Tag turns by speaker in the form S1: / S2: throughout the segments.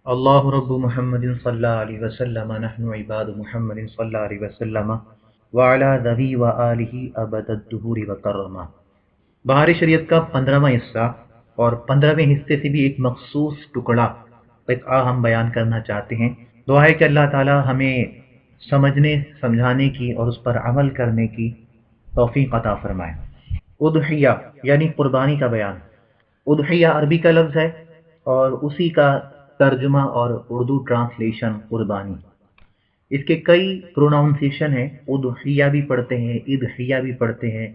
S1: اللہ رب محمد صلی اللہ علیہ وسلم نحن عباد محمد صلی اللہ علیہ وسلم وعلی ذوی و آلہ ابد الدہور وکرما۔ بہار شریعت کا 15واں حصہ اور 15ویں حصے سے بھی ایک مخصوص ٹکڑا قطعہ ہم بیان کرنا چاہتے ہیں۔ دعا ہے کہ اللہ تعالی ہمیں سمجھنے سمجھانے کی اور اس پر عمل کرنے کی توفیق عطا فرمائے۔ اضحیہ یعنی قربانی کا بیان۔ اضحیہ عربی کا لفظ ہے اور اسی کا ترجمہ اور اردو ٹرانسلیشن قربانی۔ اس کے کئی پروناؤنسیشن ہیں، اضحیہ بھی پڑھتے ہیں، اضحیہ بھی پڑھتے ہیں۔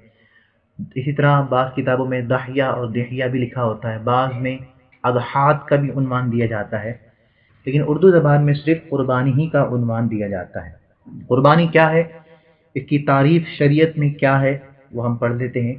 S1: اسی طرح بعض کتابوں میں دحیہ اور دحیہ بھی لکھا ہوتا ہے، بعض میں اضحات کا بھی عنوان دیا جاتا ہے، لیکن اردو زبان میں صرف قربانی ہی کا عنوان دیا جاتا ہے۔ قربانی کیا ہے، اس کی تعریف شریعت میں کیا ہے، وہ ہم پڑھ لیتے ہیں۔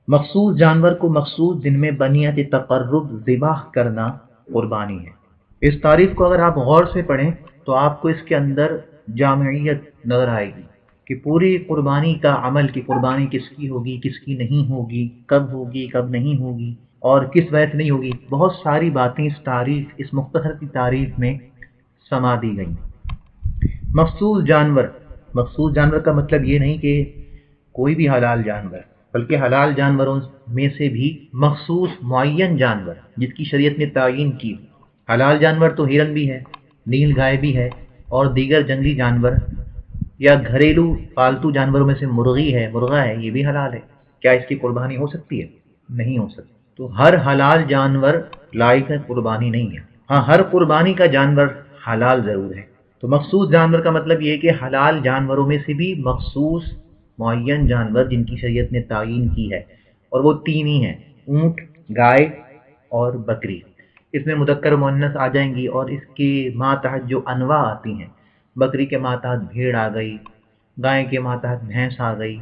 S1: مخصوص جانور کو مخصوص دن میں بنیت تقرب ذبح کرنا قربانی ہے۔ اس تعریف کو اگر آپ غور سے پڑھیں تو آپ کو اس کے اندر جامعیت نظر آئے گی کہ پوری قربانی کا عمل، کہ قربانی کس کی ہوگی، کس کی نہیں ہوگی، کب نہیں ہوگی اور کس وجہ سے نہیں ہوگی۔ بہت ساری باتیں اس تعریف، اس مختصر کی تعریف میں سما دی گئیں۔ مخصوص جانور، مخصوص جانور کا مطلب یہ نہیں کہ کوئی بھی حلال جانور، بلکہ حلال جانوروں میں سے بھی مخصوص معین جانور جس کی شریعت نے تعین کی۔ حلال جانور تو ہرن بھی ہے، نیل گائے بھی ہے، اور دیگر جنگلی جانور یا گھریلو پالتو جانوروں میں سے مرغی ہے، مرغا ہے، یہ بھی حلال ہے۔ کیا اس کی قربانی ہو سکتی ہے؟ نہیں ہو سکتی۔ تو ہر حلال جانور لائق قربانی نہیں ہے۔ ہاں، ہر قربانی کا جانور حلال ضرور ہے۔ تو مخصوص جانور کا مطلب یہ ہے کہ حلال جانوروں میں سے بھی مخصوص معین جانور جن کی شریعت نے تعین کی ہے، اور وہ تین ہی ہیں: اونٹ، گائے اور بکری۔ اس میں مذکر و مؤنث آ جائیں گی، اور اس کے ماتحت جو انواع آتی ہیں، بکری کے ماتحت بھیڑ آ گئی، گائے کے ماتحت بھینس آ گئی،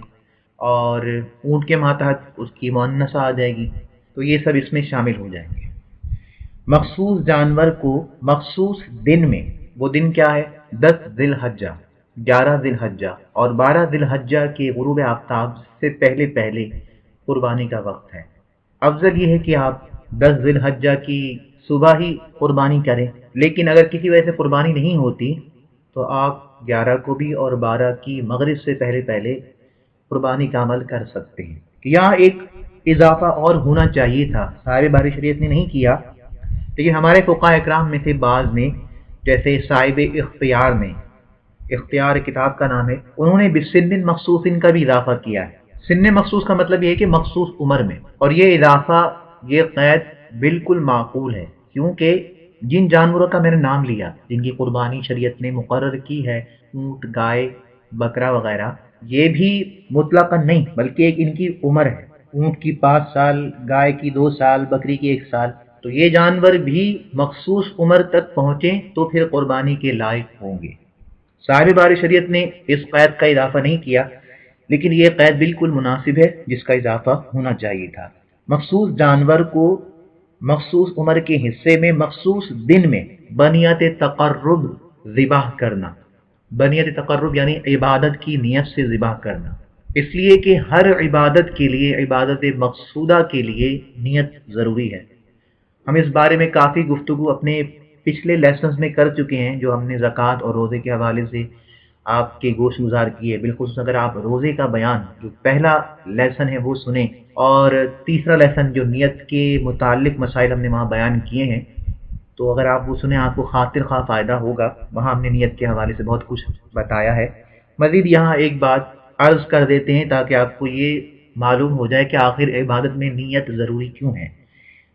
S1: اور اونٹ کے ماتحت اس کی مؤنثہ آ جائے گی، تو یہ سب اس میں شامل ہو جائیں گے۔ مخصوص جانور کو مخصوص دن میں، وہ دن کیا ہے؟ 10 ذی الحجہ، 11 ذی الحجہ اور 12 ذی الحجہ کے غروب آفتاب سے پہلے پہلے قربانی کا وقت ہے۔ افضل یہ ہے کہ آپ 10 ذی الحجہ کی صبح ہی قربانی کریں، لیکن اگر کسی وجہ سے قربانی نہیں ہوتی تو آپ 11 کو بھی اور 12 کی مغرب سے پہلے پہلے قربانی کا عمل کر سکتے ہیں۔ یہاں ایک اضافہ اور ہونا چاہیے تھا، صاحب باری شریعت نے نہیں کیا، لیکن ہمارے فقہاء اکرام میں سے بعض نے، جیسے صاحب اختیار نے، اختیار کتاب کا نام ہے، انہوں نے بسن مخصوص کا بھی اضافہ کیا ہے۔ سن مخصوص کا مطلب یہ ہے کہ مخصوص عمر میں، اور یہ اضافہ، یہ قید بالکل معقول ہے، کیونکہ جن جانوروں کا میں نے نام لیا جن کی قربانی شریعت نے مقرر کی ہے، اونٹ، گائے، بکرا وغیرہ، یہ بھی مطلقاً نہیں بلکہ ایک ان کی عمر ہے۔ اونٹ کی 5 سال، گائے کی 2 سال، بکری کی 1 سال، تو یہ جانور بھی مخصوص عمر تک پہنچیں تو پھر قربانی کے لائق ہوں گے۔ صاحب بار شریعت نے اس قید کا اضافہ نہیں کیا، لیکن یہ قید بالکل مناسب ہے جس کا اضافہ ہونا چاہیے تھا۔ مخصوص جانور کو مخصوص عمر کے حصے میں مخصوص دن میں بنیت تقرب ذبح کرنا۔ بنیت تقرب یعنی عبادت کی نیت سے ذبح کرنا، اس لیے کہ ہر عبادت کے لیے، عبادت مقصودہ کے لیے نیت ضروری ہے۔ ہم اس بارے میں کافی گفتگو اپنے پچھلے لیسنز میں کر چکے ہیں، جو ہم نے زکوٰۃ اور روزے کے حوالے سے آپ کے گوش گزار کیے۔ بالخصوص اگر آپ روزے کا بیان، جو پہلا لیسن ہے وہ سنیں، اور تیسرا لیسن جو نیت کے متعلق مسائل ہم نے وہاں بیان کیے ہیں، تو اگر آپ وہ سنیں آپ کو خاطر خواہ فائدہ ہوگا۔ وہاں ہم نے نیت کے حوالے سے بہت کچھ بتایا ہے۔ مزید یہاں ایک بات عرض کر دیتے ہیں تاکہ آپ کو یہ معلوم ہو جائے کہ آخر عبادت میں نیت ضروری کیوں ہے۔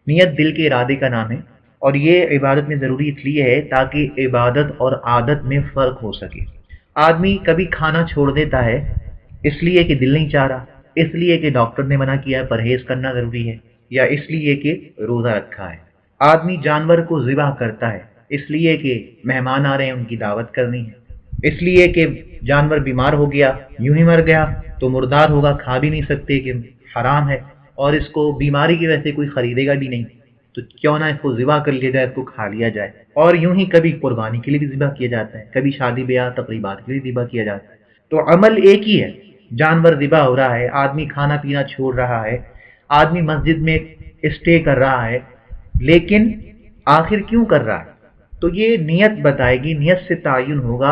S1: نیت دل کے ارادے کا نام ہے، اور یہ عبادت میں ضروری اس لیے ہے تاکہ عبادت اور عادت میں فرق ہو سکے۔ آدمی کبھی کھانا چھوڑ دیتا ہے اس لیے کہ دل نہیں چاہ رہا، اس لیے کہ ڈاکٹر نے منع کیا ہے، پرہیز کرنا ضروری ہے، یا اس لیے کہ روزہ رکھا ہے۔ آدمی جانور کو ذبح کرتا ہے اس لیے کہ مہمان آ رہے ہیں، ان کی دعوت کرنی ہے، اس لیے کہ جانور بیمار ہو گیا، یوں ہی مر گیا تو مردار ہوگا، کھا بھی نہیں سکتے کہ حرام ہے، اور اس کو بیماری کی وجہ سے کوئی خریدے گا بھی نہیں، تو کیوں نہ اس کو ذبح کر لیا جائے، اس کو کھا لیا جائے۔ اور یوں ہی کبھی قربانی کے لیے بھی ذبح کیا جاتا ہے، کبھی شادی بیاہ تقریبات کے لیے ذبح کیا جاتا ہے۔ تو عمل ایک ہی ہے، جانور ذبح ہو رہا ہے، آدمی کھانا پینا چھوڑ رہا ہے، آدمی مسجد میں اسٹے کر رہا ہے، لیکن آخر کیوں کر رہا ہے؟ تو یہ نیت بتائے گی، نیت سے تعین ہوگا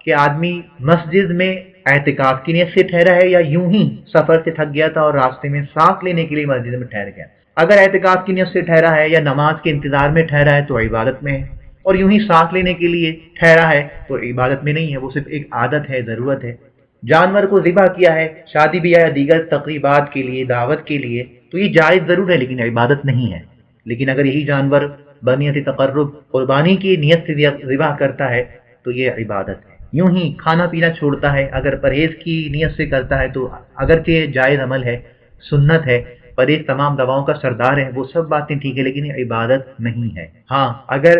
S1: کہ آدمی مسجد میں اعتکاف کی نیت سے ٹھہرا ہے یا یوں ہی سفر سے تھک گیا تھا اور راستے میں سانس لینے کے لیے مسجد میں ٹھہر گیا۔ اگر اعتکاف کی نیت سے ٹھہرا ہے یا نماز کے انتظار میں ٹھہرا ہے تو عبادت میں ہے، اور یوں ہی سانس لینے کے لیے ٹھہرا ہے تو عبادت میں نہیں ہے، وہ صرف ایک عادت ہے، ضرورت ہے۔ جانور کو ذبح کیا ہے شادی بیاہ یا دیگر تقریبات کے لیے، دعوت کے لیے، تو یہ جائز ضرور ہے لیکن عبادت نہیں ہے۔ لیکن اگر یہی جانور بنیت تقرب قربانی کی نیت سے ذبح کرتا ہے تو یہ عبادت ہے۔ یوں ہی کھانا پینا چھوڑتا ہے، اگر پرہیز کی نیت سے کرتا ہے تو اگرچہ جائز عمل ہے، سنت ہے، پرہیز تمام دواؤں کا سردار ہے، وہ سب باتیں ٹھیک ہے لیکن یہ عبادت نہیں ہے۔ ہاں اگر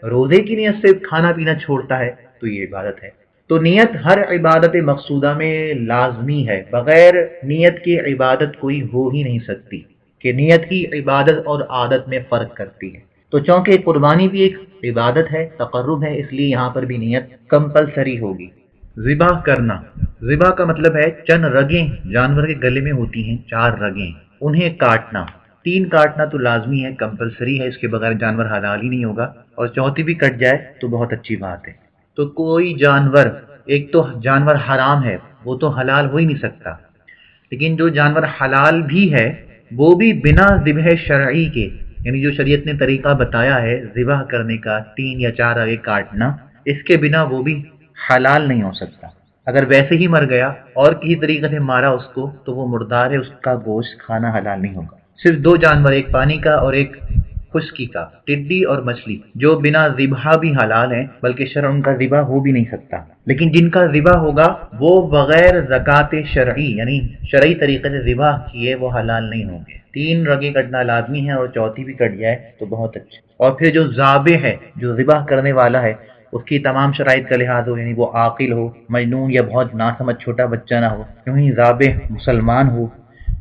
S1: روزے کی نیت سے کھانا پینا چھوڑتا ہے تو یہ عبادت ہے۔ تو نیت ہر عبادت مقصودہ میں لازمی ہے، بغیر نیت کی عبادت کوئی ہو ہی نہیں سکتی، کہ نیت ہی عبادت اور عادت میں فرق کرتی ہے۔ تو چونکہ قربانی بھی ایک عبادت ہے، تقرب ہے، اس لیے یہاں پر بھی نیت کمپلسری ہوگی۔ ذبح کرنا، ذبح کا مطلب ہے چند رگیں جانور کے گلے میں ہوتی ہیں، 4 رگیں، انہیں کاٹنا۔ 3 کاٹنا تو لازمی ہے، کمپلسری ہے، اس کے بغیر جانور حلال ہی نہیں ہوگا، اور چوتھی بھی کٹ جائے تو بہت اچھی بات ہے۔ تو کوئی جانور، ایک تو جانور حرام ہے وہ تو حلال ہو ہی نہیں سکتا، لیکن جو جانور حلال بھی ہے وہ بھی بنا ذبح شرعی کے، یعنی جو شریعت نے طریقہ بتایا ہے ذبح کرنے کا، 3 یا 4 آگے کاٹنا، اس کے بنا وہ بھی حلال نہیں ہو سکتا۔ اگر ویسے ہی مر گیا اور کسی طریقے سے مارا اس کو تو وہ مردار ہے، اس کا گوشت کھانا حلال نہیں ہوگا۔ صرف 2 جانور، ایک پانی کا اور ایک خشکی کا، ٹڈی اور مچھلی، جو بنا ذبح بھی حلال ہیں، بلکہ شرع ان کا ذبح ہو بھی نہیں سکتا، لیکن جن کا ذبح ہوگا وہ بغیر زکوٰۃ شرعی یعنی شرعی طریقے سے ذبح کیے وہ حلال نہیں ہوں گے۔ 3 رگیں کٹنا لازمی ہے، اور چوتھی بھی کٹ جائے تو بہت اچھا۔ اور پھر جو ذابح ہے، جو ذبح کرنے والا ہے، اس کی تمام شرائط کا لحاظ ہو، یعنی وہ عاقل ہو، مجنون یا بہت ناسمجھ چھوٹا بچہ نہ ہو، یوں ہی ذابح مسلمان ہو،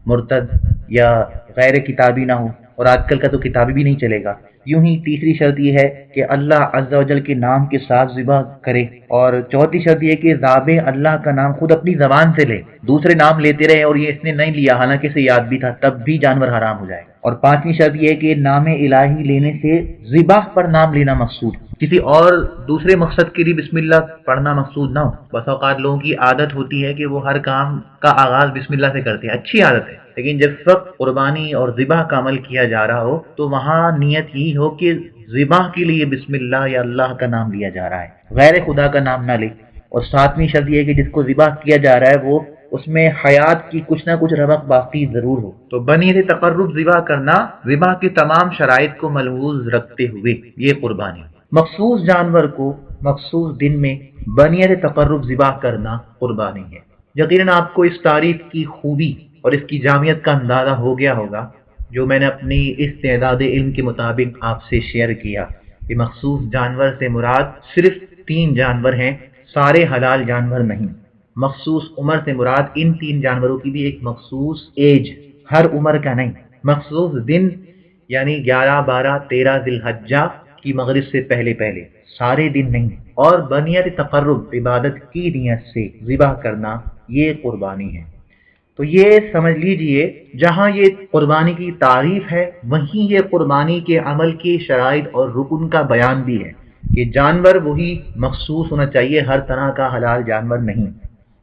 S1: مرتد یا غیر کتابی نہ ہو، اور آج کل کا تو کتابی بھی نہیں چلے گا۔ یوں ہی تیسری شرط یہ ہے کہ اللہ عز و جل کے نام کے ساتھ ذبح کرے، اور چوتھی شرط یہ کہ ذابح اللہ کا نام خود اپنی زبان سے لے، دوسرے نام لیتے رہے اور یہ اس نے نہیں لیا حالانکہ اسے یاد بھی تھا، تب بھی جانور حرام ہو جائے گا۔ اور 5ویں شرط یہ ہے کہ نام الہی لینے سے ذبح پر نام لینا مقصود، کسی اور دوسرے مقصد کے لیے بسم اللہ پڑھنا مقصود نہ ہو۔ بس اوقات لوگوں کی عادت ہوتی ہے کہ وہ ہر کام کا آغاز بسم اللہ سے کرتے ہیں، اچھی عادت ہے، لیکن جس وقت قربانی اور ذبح کا عمل کیا جا رہا ہو تو وہاں نیت یہی ہو کہ ذبح کے لیے بسم اللہ یا اللہ کا نام لیا جا رہا ہے، غیر خدا کا نام نہ لے۔ اور 7ویں شرط یہ ہے کہ جس کو ذبح کیا جا رہا ہے وہ اس میں حیات کی کچھ نہ کچھ رمق باقی ضرور ہو۔ تو بنیت تقرب ذبح کرنا، ذبح کی تمام شرائط کو ملحوظ رکھتے ہوئے، یہ قربانی۔ مخصوص جانور کو مخصوص دن میں بنیت تقرب ذبح کرنا قربانی ہے۔ یقیناً آپ کو اس تعریف کی خوبی اور اس کی جامعیت کا اندازہ ہو گیا ہوگا جو میں نے اپنی اس تعداد علم کے مطابق آپ سے شیئر کیا، کہ مخصوص جانور سے مراد صرف 3 جانور ہیں، سارے حلال جانور نہیں۔ مخصوص عمر سے مراد ان 3 جانوروں کی بھی ایک مخصوص ایج، ہر عمر کا نہیں۔ مخصوص دن یعنی 11، 12، 13 ذی الحجہ کی مغرب سے پہلے پہلے، سارے دن نہیں۔ اور بنیت تقرب عبادت کی نیت سے ذبح کرنا، یہ قربانی ہے۔ تو یہ سمجھ لیجئے جہاں یہ قربانی کی تعریف ہے وہیں یہ قربانی کے عمل کی شرائط اور رکن کا بیان بھی ہے، کہ جانور وہی مخصوص ہونا چاہیے، ہر طرح کا حلال جانور نہیں۔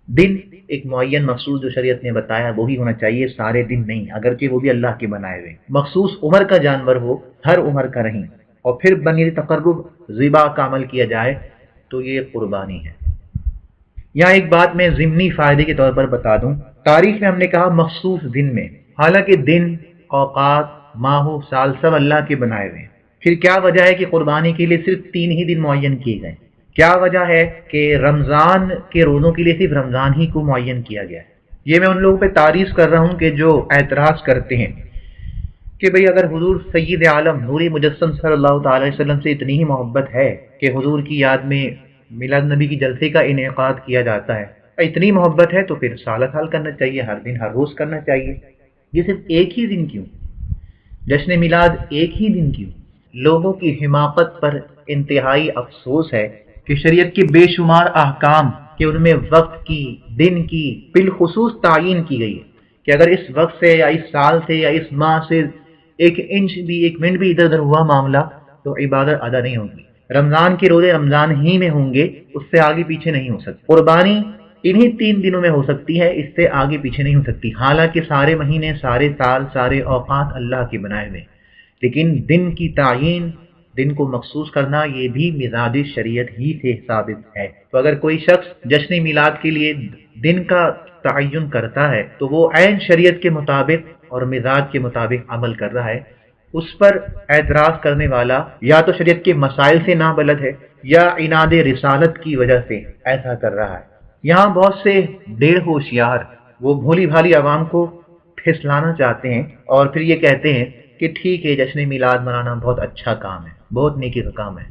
S1: دن ایک معین مخصوص جو شریعت نے بتایا وہی ہونا چاہیے، سارے دن نہیں، اگرچہ وہ بھی اللہ کے بنائے ہوئے۔ مخصوص عمر کا جانور ہو، ہر عمر کا نہیں۔ اور پھر بنیت تقرب ذبح کا عمل کیا جائے تو یہ قربانی ہے۔ یہاں ایک بات میں ضمنی فائدے کے طور پر بتا دوں، تاریخ میں ہم نے کہا مخصوص دن میں، حالانکہ دن، اوقات، ماہ و سال سب اللہ کے بنائے ہوئے ہیں۔ پھر کیا وجہ ہے کہ قربانی کے لیے صرف 3 ہی دن معین کیے گئے؟ کیا وجہ ہے کہ رمضان کے روزوں کے لیے صرف رمضان ہی کو معین کیا گیا ہے؟ یہ میں ان لوگوں پہ تعریف کر رہا ہوں کہ جو اعتراض کرتے ہیں کہ بھئی اگر حضور سید عالم نور مجسم صلی اللہ تعالی وسلم سے اتنی ہی محبت ہے کہ حضور کی یاد میں میلاد نبی کی جلسے کا انعقاد کیا جاتا ہے، اتنی محبت ہے تو پھر سال سال کرنا چاہیے، ہر دن ہر روز کرنا چاہیے، یہ صرف ایک ہی دن کیوں؟ جشن میلاد ایک ہی دن کیوں؟ لوگوں کی حماقت پر انتہائی افسوس ہے کہ شریعت کے بے شمار احکام کہ ان میں وقت کی، دن کی بالخصوص تعین کی گئی ہے کہ اگر اس وقت سے یا اس سال سے یا اس ماہ سے 1 انچ بھی 1 منٹ بھی ادھر ادھر ہوا معاملہ تو عبادت ادا نہیں ہوگی۔ رمضان کے روزے رمضان ہی میں ہوں گے، اس سے آگے پیچھے نہیں ہو سکتی۔ قربانی انہی 3 دنوں میں ہو سکتی ہے، اس سے آگے پیچھے نہیں ہو سکتی، حالانکہ سارے مہینے، سارے سال، سارے اوقات اللہ کے بنائے ہوئے، لیکن دن کی تعیین، دن کو مخصوص کرنا، یہ بھی مزاج شریعت ہی سے ثابت ہے۔ تو اگر کوئی شخص جشن میلاد کے لیے دن کا تعین کرتا ہے تو وہ عین شریعت کے مطابق اور مزاج کے مطابق عمل کر رہا ہے۔ اس پر اعتراض کرنے والا یا تو شریعت کے مسائل سے نابلد ہے یا عناد رسالت کی وجہ سے ایسا کر رہا ہے۔ یہاں بہت سے ڈیڑھ ہوشیار وہ بھولی بھالی عوام کو پھسلانا چاہتے ہیں اور پھر یہ کہتے ہیں کہ ٹھیک ہے، جشن میلاد منانا بہت اچھا کام ہے، بہت نیکی کا کام ہے،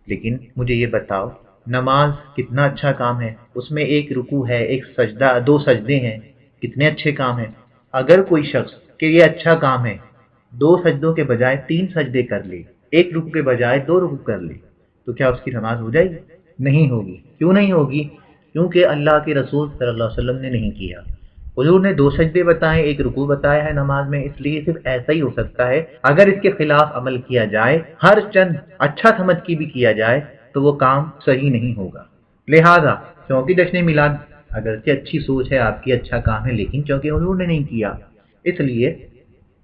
S1: لیکن مجھے یہ بتاؤ نماز کتنا اچھا کام ہے، اس میں ایک رکوع ہے، ایک سجدہ، 2 سجدے ہیں، کتنے اچھے کام ہیں۔ اگر کوئی شخص کہ یہ اچھا کام ہے 2 سجدوں کے بجائے 3 سجدے کر لے، ایک رکوع کے بجائے 2 رکوع کر لے، تو کیا اس کی نماز ہو جائے گی؟ نہیں ہوگی۔ کیوں نہیں ہوگی؟ کیونکہ اللہ کے رسول صلی اللہ علیہ وسلم نے نہیں کیا۔ حضور نے 2 سجدے بتائے، ایک رکوع بتایا ہے نماز میں، اس لیے صرف ایسا ہی ہو سکتا ہے۔ اگر اس کے خلاف عمل کیا جائے، ہر چند اچھا سمجھ کے بھی کیا جائے، تو وہ کام صحیح نہیں ہوگا۔ لہذا چونکہ جشن میلاد اگرچہ اچھی سوچ ہے آپ کی، اچھا کام ہے، لیکن چونکہ حضور نے نہیں کیا اس لیے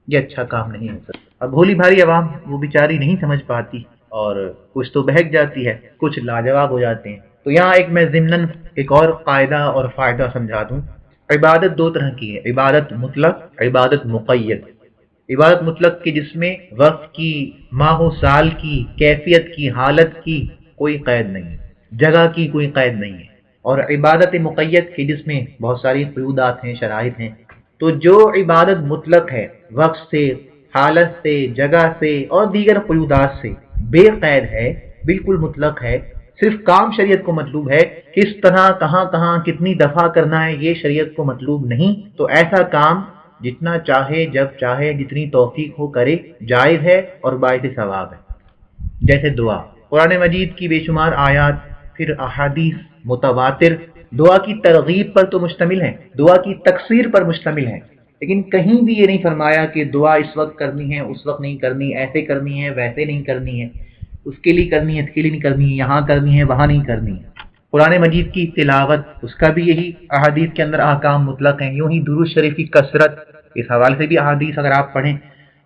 S1: یہ اچھا کام نہیں ہو سکتا۔ اب بھولی بھاری عوام وہ بیچاری نہیں سمجھ پاتی اور کچھ تو بہک جاتی ہے، کچھ لاجواب ہو جاتے ہیں۔ تو یہاں میں ضمناً ایک اور قاعدہ اور فائدہ سمجھا دوں۔ عبادت 2 طرح کی ہے، عبادت مطلق، عبادت مقید۔ عبادت مطلق کی جس میں وقت کی، ماہ و سال کی، کیفیت کی، حالت کی کوئی قید نہیں ہے، جگہ کی کوئی قید نہیں ہے، اور عبادت مقید کی جس میں بہت ساری قیودات ہیں، شرائط ہیں۔ تو جو عبادت مطلق ہے، وقت سے، حالت سے، جگہ سے اور دیگر قیودات سے بے قید ہے، بالکل مطلق ہے، صرف کام شریعت کو مطلوب ہے، کس طرح، کہاں کہاں، کتنی دفعہ کرنا ہے، یہ شریعت کو مطلوب نہیں، تو ایسا کام جتنا چاہے، جب چاہے، جتنی توفیق ہو کرے، جائز ہے اور باعث ثواب ہے۔ جیسے دعا، قرآن مجید کی بے شمار آیات، پھر احادیث متواتر دعا کی ترغیب پر تو مشتمل ہیں، دعا کی تکثیر پر مشتمل ہیں، لیکن کہیں بھی یہ نہیں فرمایا کہ دعا اس وقت کرنی ہے، اس وقت نہیں کرنی، ایسے کرنی ہے، ویسے نہیں کرنی ہے، اس کے لیے کرنی ہے، اس کے لیے نہیں کرنی ہے، یہاں کرنی ہے، وہاں نہیں کرنی ہے۔ قرآن مجید کی تلاوت، اس کا بھی یہی احادیث کے اندر احکام مطلق ہیں۔ یوں ہی درود شریف کی کثرت، اس حوالے سے بھی احادیث اگر آپ پڑھیں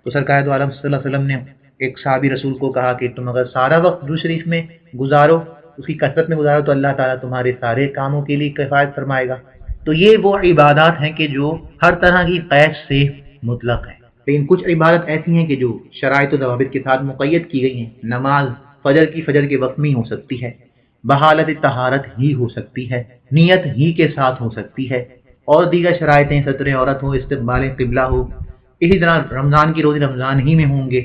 S1: تو سرکار دو عالم صلی اللہ علیہ وسلم نے ایک صحابی رسول کو کہا کہ تم اگر سارا وقت درود شریف میں گزارو، اس کی کثرت میں گزارو، تو اللہ تعالیٰ تمہارے سارے کاموں کے لیے کفایت فرمائے گا۔ تو یہ وہ عبادات ہیں کہ جو ہر طرح کی قید سے مطلق ہیں، لیکن کچھ عبادت ایسی ہیں کہ جو شرائط و ضوابط کے ساتھ مقید کی گئی ہیں۔ نماز فجر کے وقت میں ہی ہو سکتی ہے، بحالت طہارت ہی ہو سکتی ہے، نیت ہی کے ساتھ ہو سکتی ہے، اور دیگر شرائطیں، ستر عورت ہو، استقبال قبلہ ہو۔ اسی طرح رمضان کی روزے رمضان ہی میں ہوں گے،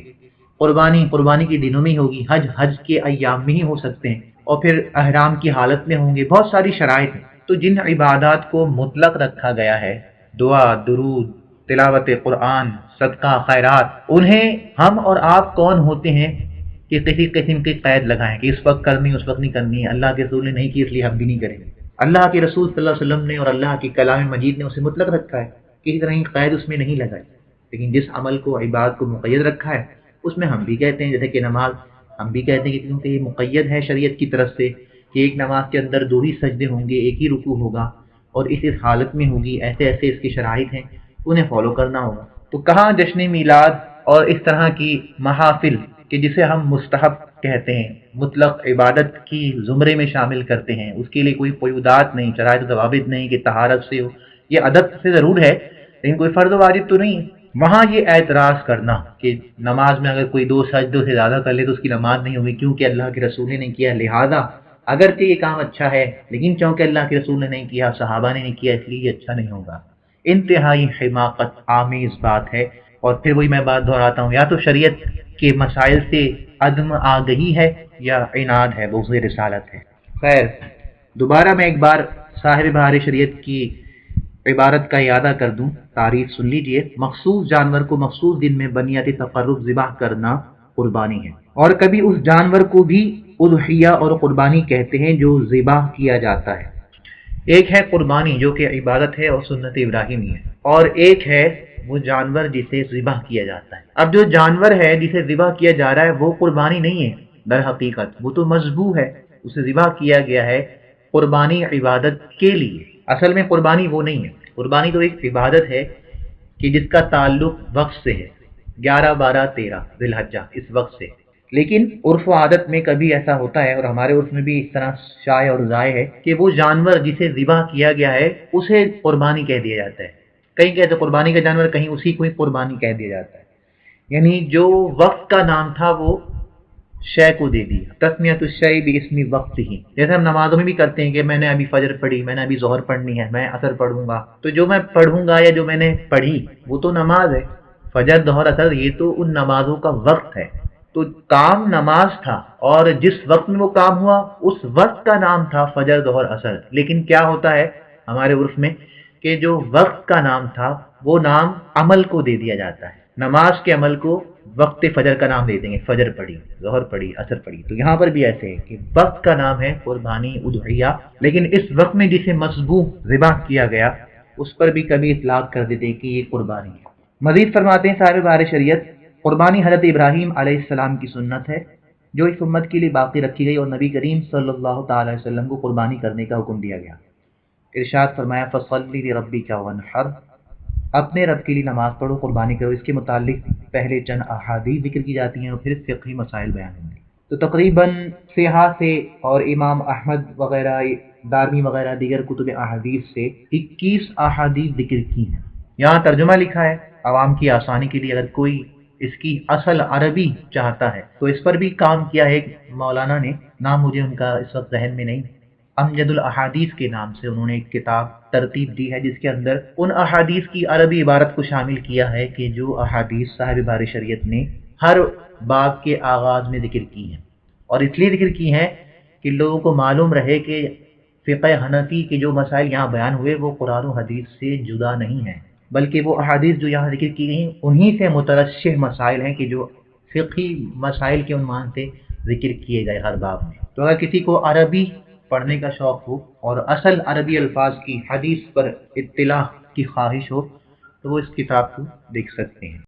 S1: قربانی کے دنوں میں ہی ہوگی، حج کے ایام میں ہی ہو سکتے ہیں، اور پھر احرام کی حالت میں ہوں گے۔ بہت ساری شرائط ہیں۔ تو جن عبادات کو مطلق رکھا گیا ہے، دعا، درود، تلاوت قرآن، صدقہ، خیرات، انہیں ہم اور آپ کون ہوتے ہیں کہ کسی قسم کی قید لگائیں کہ اس وقت کرنی، اس وقت نہیں کرنی ہے، اللہ کے رسول نے نہیں کی اس لیے ہم بھی نہیں کریں گے۔ اللہ کے رسول صلی اللہ علیہ وسلم نے اور اللہ کی کلام مجید نے اسے مطلق رکھا ہے، کسی طرح کی قید اس میں نہیں لگائی، لیکن جس عمل کو، عبادت کو مقید رکھا ہے، اس میں ہم بھی کہتے ہیں، جیسے کہ نماز، ہم بھی کہتے ہیں کہ کیونکہ یہ مقید ہے شریعت کی طرف سے کہ ایک نماز کے اندر 2 ہی سجدے ہوں گے، ایک ہی رکوع ہوگا، اور اس حالت میں ہوگی، ایسے ایسے اس کی شرائط ہیں، انہیں فالو کرنا ہوگا۔ تو کہاں جشن میلاد اور اس طرح کی محافل کہ جسے ہم مستحب کہتے ہیں، مطلق عبادت کی زمرے میں شامل کرتے ہیں، اس کے لیے کوئی قیودات نہیں، شرائط و ضوابط نہیں کہ طہارت سے ہو، یہ ادب سے ضرور ہے لیکن کوئی فرض و واجب تو نہیں ہے۔ وہاں یہ اعتراض کرنا کہ نماز میں اگر کوئی 2 سجدوں سے زیادہ کر لے تو اس کی نماز نہیں ہوگی کیونکہ اللہ کے رسول نے نہیں کیا، لہذا اگرچہ یہ کام اچھا ہے لیکن چونکہ اللہ کے رسول نے نہیں کیا، صحابہ نے نہیں کیا، اس لیے یہ اچھا نہیں ہوگا۔ انتہائی حماقت آمیز بات ہے، اور پھر وہی میں بات دہراتا ہوں، یا تو شریعت کے مسائل سے عدم آگہی ہے یا عناد ہے، بغض رسالت ہے۔ خیر، دوبارہ میں ایک بار صاحب بہار شریعت کی عبارت کا اعادہ کر دوں، تعریف سن لیجئے۔ مخصوص جانور کو مخصوص دن میں بنیاد تقرب ذبح کرنا قربانی ہے، اور کبھی اس جانور کو بھی اضحیہ اور قربانی کہتے ہیں جو ذبح کیا جاتا ہے۔ ایک ہے قربانی جو کہ عبادت ہے اور سنت ابراہیمی ہے، اور ایک ہے وہ جانور جسے ذبح کیا جاتا ہے۔ اب جو جانور ہے جسے ذبح کیا جا رہا ہے وہ قربانی نہیں ہے، در حقیقت وہ تو مذبوح ہے، اسے ذبح کیا گیا ہے قربانی عبادت کے لیے. اصل میں قربانی وہ نہیں ہے، قربانی تو ایک عبادت ہے کہ جس کا تعلق وقت سے ہے، 11 12 13 ذی الحجہ اس وقت سے. لیکن عرف و عادت میں کبھی ایسا ہوتا ہے، اور ہمارے عرف میں بھی اس طرح شائع اور ضائع ہے کہ وہ جانور جسے ذبح کیا گیا ہے اسے قربانی کہہ دیا جاتا ہے. کہیں کہتے قربانی کا جانور، کہیں اسی کو ہی قربانی کہہ دیا جاتا ہے. یعنی جو وقت کا نام تھا وہ شے کو دے دیا. تسمیۃ الشیء باسم وقت ہی، جیسے ہم نمازوں میں بھی کرتے ہیں کہ میں نے ابھی فجر پڑھی، میں نے ابھی ظہر پڑھنی ہے، میں عصر پڑھوں گا. تو جو میں پڑھوں گا یا جو میں نے پڑھی وہ تو نماز ہے. فجر ظہر عصر یہ تو ان نمازوں کا وقت ہے. تو کام نماز تھا، اور جس وقت میں وہ کام ہوا اس وقت کا نام تھا فجر ظہر عصر. لیکن کیا ہوتا ہے ہمارے عرف میں کہ جو وقت کا نام تھا وہ نام عمل کو دے دیا جاتا ہے. نماز کے عمل کو وقت فجر کا نام دے دیں گے، فجر پڑھی، ظہر پڑھی، عصر پڑھی. تو یہاں پر بھی ایسے ہے کہ وقت کا نام ہے قربانی اضحیہ، لیکن اس وقت میں جسے مذبوح ذبح کیا گیا اس پر بھی کبھی اطلاق کر دیتے کہ یہ قربانی ہے. مزید فرماتے ہیں صاحب بہار شریعت، قربانی حضرت ابراہیم علیہ السلام کی سنت ہے جو اس امت کے لیے باقی رکھی گئی، اور نبی کریم صلی اللہ تعالی علیہ وسلم کو قربانی کرنے کا حکم دیا گیا. ارشاد فرمایا فصلی لربک وانحر، اپنے رب کے لیے نماز پڑھو، قربانی کرو. اس کے متعلق پہلے چند احادیث ذکر کی جاتی ہیں اور پھر فقہی مسائل بیان ہوں گے. تو تقریباً صحاح سے اور امام احمد وغیرہ، دارمی وغیرہ دیگر کتب احادیث سے 21 احادیث ذکر کی ہیں. یہاں ترجمہ لکھا ہے عوام کی آسانی کے لیے، اگر کوئی اس کی اصل عربی چاہتا ہے تو اس پر بھی کام کیا ہے مولانا نے، نام مجھے ان کا اس وقت ذہن میں نہیں. امجد الاحادیث کے نام سے انہوں نے ایک کتاب ترتیب دی ہے جس کے اندر ان احادیث کی عربی عبارت کو شامل کیا ہے کہ جو احادیث صاحب بہار شریعت نے ہر باب کے آغاز میں ذکر کی ہیں. اور اس لیے ذکر کی ہیں کہ لوگوں کو معلوم رہے کہ فقہ حنفی کے جو مسائل یہاں بیان ہوئے وہ قرآن و حدیث سے جدا نہیں ہیں، بلکہ وہ احادیث جو یہاں ذکر کی گئی انہی سے مترشح مسائل ہیں کہ جو فقہی مسائل کے عنوان سے ذکر کیے گئے ہر باب میں. تو اگر کسی کو عربی پڑھنے کا شوق ہو اور اصل عربی الفاظ کی حدیث پر اطلاع کی خواہش ہو تو وہ اس کتاب کو دیکھ سکتے ہیں.